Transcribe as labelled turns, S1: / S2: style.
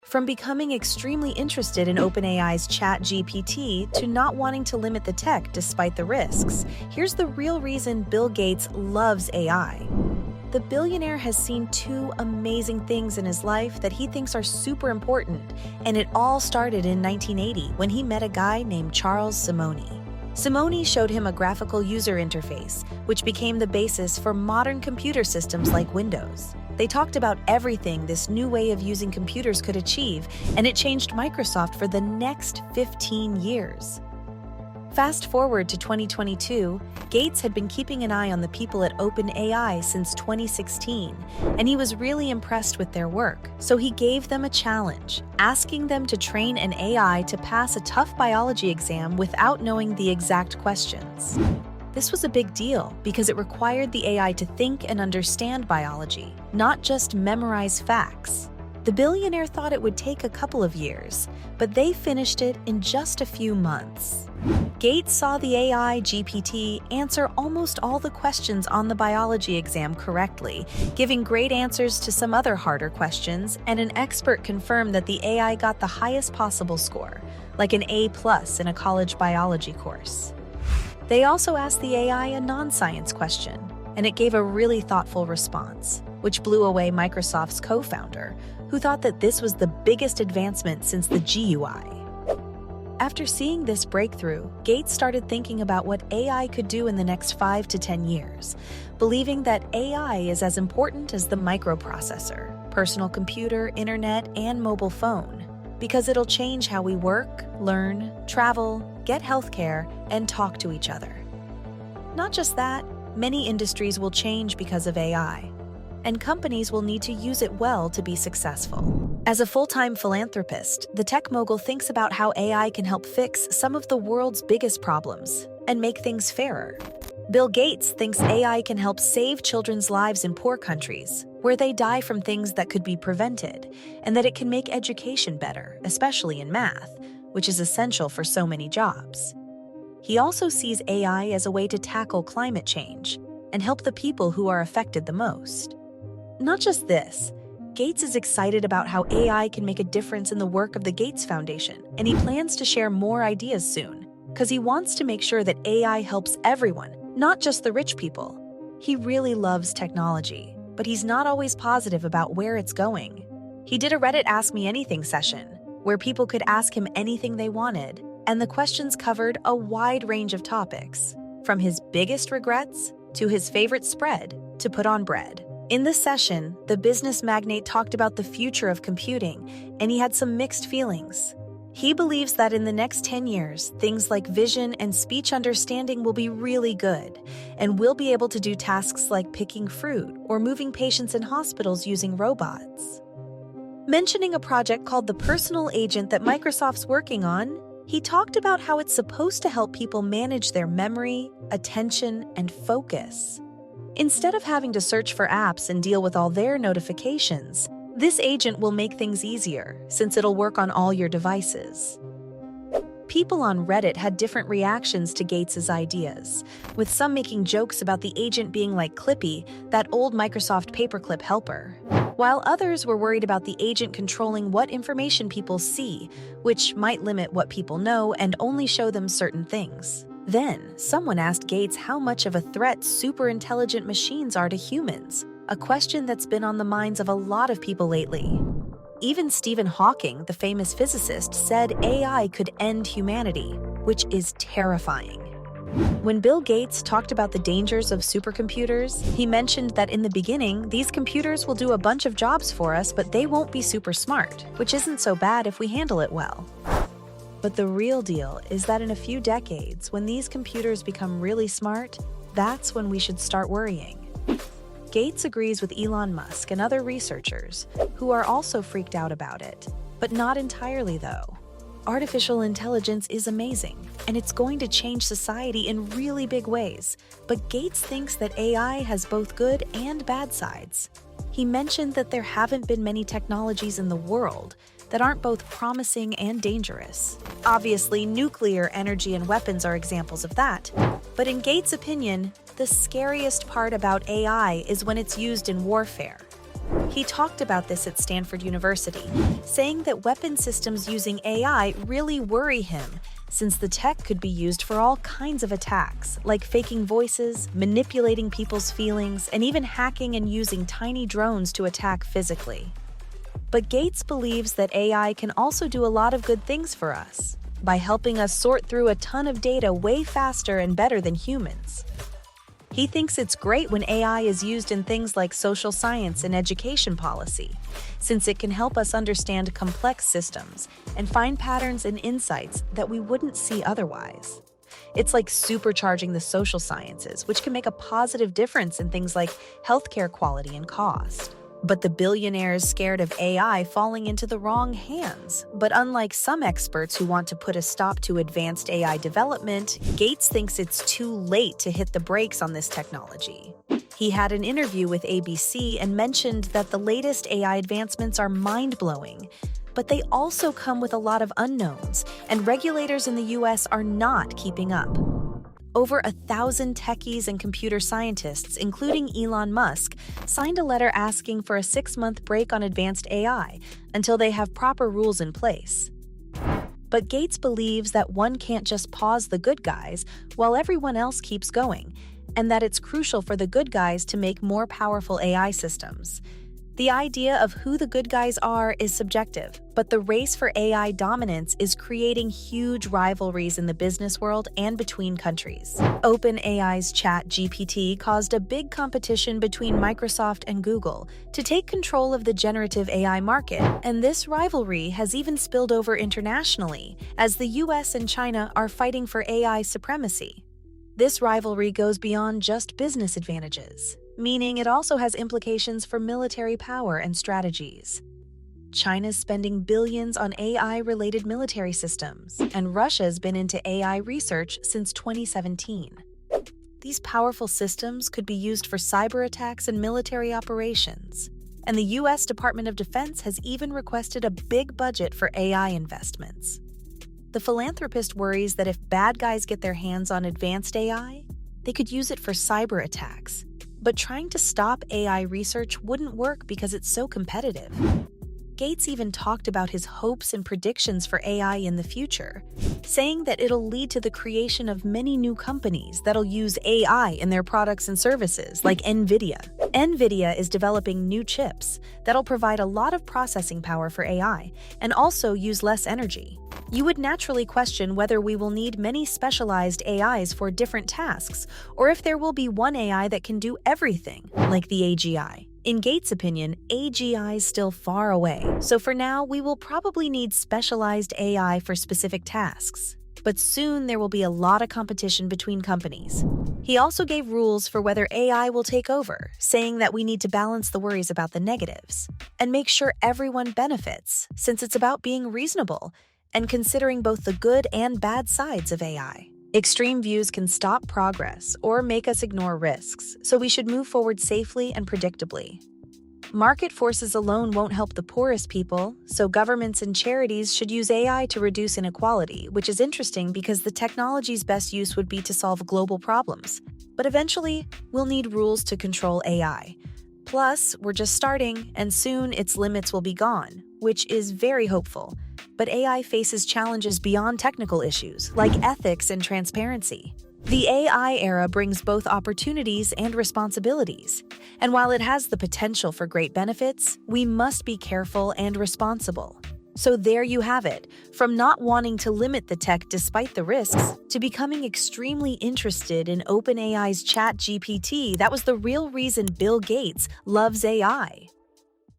S1: From becoming extremely interested in OpenAI's ChatGPT to not wanting to limit the tech despite the risks, here's the real reason Bill Gates loves AI. The billionaire has seen two amazing things in his life that he thinks are super important, and it all started in 1980 when he met a guy named Charles Simonyi. Simonyi showed him a graphical user interface, which became the basis for modern computer systems like Windows. They talked about everything this new way of using computers could achieve, and it changed Microsoft for the next 15 years. Fast forward to 2022, Gates had been keeping an eye on the people at OpenAI since 2016, and he was really impressed with their work. So he gave them a challenge, asking them to train an AI to pass a tough biology exam without knowing the exact questions. This was a big deal because it required the AI to think and understand biology, not just memorize facts. The billionaire thought it would take a couple of years, but they finished it in just a few months. Gates saw the AI GPT answer almost all the questions on the biology exam correctly, giving great answers to some other harder questions, and an expert confirmed that the AI got the highest possible score, like an A+ in a college biology course. They also asked the AI a non-science question, and it gave a really thoughtful response, which blew away Microsoft's co-founder, who thought that this was the biggest advancement since the GUI. After seeing this breakthrough, Gates started thinking about what AI could do in the next 5 to 10 years, believing that AI is as important as the microprocessor, personal computer, internet, and mobile phone, because it'll change how we work, learn, travel, get healthcare, and talk to each other. Not just that, many industries will change because of AI, and companies will need to use it well to be successful. As a full-time philanthropist, the tech mogul thinks about how AI can help fix some of the world's biggest problems and make things fairer. Bill Gates thinks AI can help save children's lives in poor countries, where they die from things that could be prevented, and that it can make education better, especially in math, which is essential for so many jobs. He also sees AI as a way to tackle climate change and help the people who are affected the most. Not just this, Gates is excited about how AI can make a difference in the work of the Gates Foundation, and he plans to share more ideas soon, because he wants to make sure that AI helps everyone, not just the rich people. He really loves technology, but he's not always positive about where it's going. He did a Reddit Ask Me Anything session, where people could ask him anything they wanted, and the questions covered a wide range of topics, from his biggest regrets to his favorite spread to put on bread. In this session, the business magnate talked about the future of computing, and he had some mixed feelings. He believes that in the next 10 years, things like vision and speech understanding will be really good, and we'll be able to do tasks like picking fruit or moving patients in hospitals using robots. Mentioning a project called the Personal Agent that Microsoft's working on, he talked about how it's supposed to help people manage their memory, attention, and focus. Instead of having to search for apps and deal with all their notifications, this agent will make things easier since it'll work on all your devices. People on Reddit had different reactions to Gates's ideas, with some making jokes about the agent being like Clippy, that old Microsoft paperclip helper, while others were worried about the agent controlling what information people see, which might limit what people know and only show them certain things. Then, someone asked Gates how much of a threat super-intelligent machines are to humans, a question that's been on the minds of a lot of people lately. Even Stephen Hawking, the famous physicist, said AI could end humanity, which is terrifying. When Bill Gates talked about the dangers of supercomputers, he mentioned that in the beginning, these computers will do a bunch of jobs for us, but they won't be super smart, which isn't so bad if we handle it well. But the real deal is that in a few decades, when these computers become really smart, that's when we should start worrying. Gates agrees with Elon Musk and other researchers, who are also freaked out about it. But not entirely, though. Artificial intelligence is amazing, and it's going to change society in really big ways. But Gates thinks that AI has both good and bad sides. He mentioned that there haven't been many technologies in the world that aren't both promising and dangerous. Obviously, nuclear energy and weapons are examples of that. But in Gates' opinion, the scariest part about AI is when it's used in warfare. He talked about this at Stanford University, saying that weapon systems using AI really worry him, since the tech could be used for all kinds of attacks, like faking voices, manipulating people's feelings, and even hacking and using tiny drones to attack physically. But Gates believes that AI can also do a lot of good things for us, by helping us sort through a ton of data way faster and better than humans. He thinks it's great when AI is used in things like social science and education policy, since it can help us understand complex systems and find patterns and insights that we wouldn't see otherwise. It's like supercharging the social sciences, which can make a positive difference in things like healthcare quality and cost. But the billionaire's scared of AI falling into the wrong hands. But unlike some experts who want to put a stop to advanced AI development, Gates thinks it's too late to hit the brakes on this technology. He had an interview with ABC and mentioned that the latest AI advancements are mind-blowing, but they also come with a lot of unknowns, and regulators in the US are not keeping up. Over 1,000 techies and computer scientists, including Elon Musk, signed a letter asking for a 6-month break on advanced AI until they have proper rules in place. But Gates believes that one can't just pause the good guys while everyone else keeps going, and that it's crucial for the good guys to make more powerful AI systems. The idea of who the good guys are is subjective, but the race for AI dominance is creating huge rivalries in the business world and between countries. OpenAI's ChatGPT caused a big competition between Microsoft and Google to take control of the generative AI market, and this rivalry has even spilled over internationally, as the US and China are fighting for AI supremacy. This rivalry goes beyond just business advantages, meaning it also has implications for military power and strategies. China's spending billions on AI-related military systems, and Russia's been into AI research since 2017. These powerful systems could be used for cyber attacks and military operations, and the US Department of Defense has even requested a big budget for AI investments. The philanthropist worries that if bad guys get their hands on advanced AI, they could use it for cyber attacks. But trying to stop AI research wouldn't work because it's so competitive. Gates even talked about his hopes and predictions for AI in the future, saying that it'll lead to the creation of many new companies that'll use AI in their products and services, like NVIDIA. NVIDIA is developing new chips that'll provide a lot of processing power for AI and also use less energy. You would naturally question whether we will need many specialized AIs for different tasks, or if there will be one AI that can do everything, like the AGI. In Gates' opinion, AGI is still far away, so for now, we will probably need specialized AI for specific tasks. But soon there will be a lot of competition between companies. He also gave rules for whether AI will take over, saying that we need to balance the worries about the negatives and make sure everyone benefits, since it's about being reasonable and considering both the good and bad sides of AI. Extreme views can stop progress or make us ignore risks, so we should move forward safely and predictably. Market forces alone won't help the poorest people, so governments and charities should use AI to reduce inequality, which is interesting because the technology's best use would be to solve global problems. But eventually, we'll need rules to control AI. Plus, we're just starting, and soon its limits will be gone, which is very hopeful. But AI faces challenges beyond technical issues, like ethics and transparency. The AI era brings both opportunities and responsibilities. And while it has the potential for great benefits, we must be careful and responsible. So there you have it, from not wanting to limit the tech despite the risks, to becoming extremely interested in OpenAI's ChatGPT. That was the real reason Bill Gates loves AI.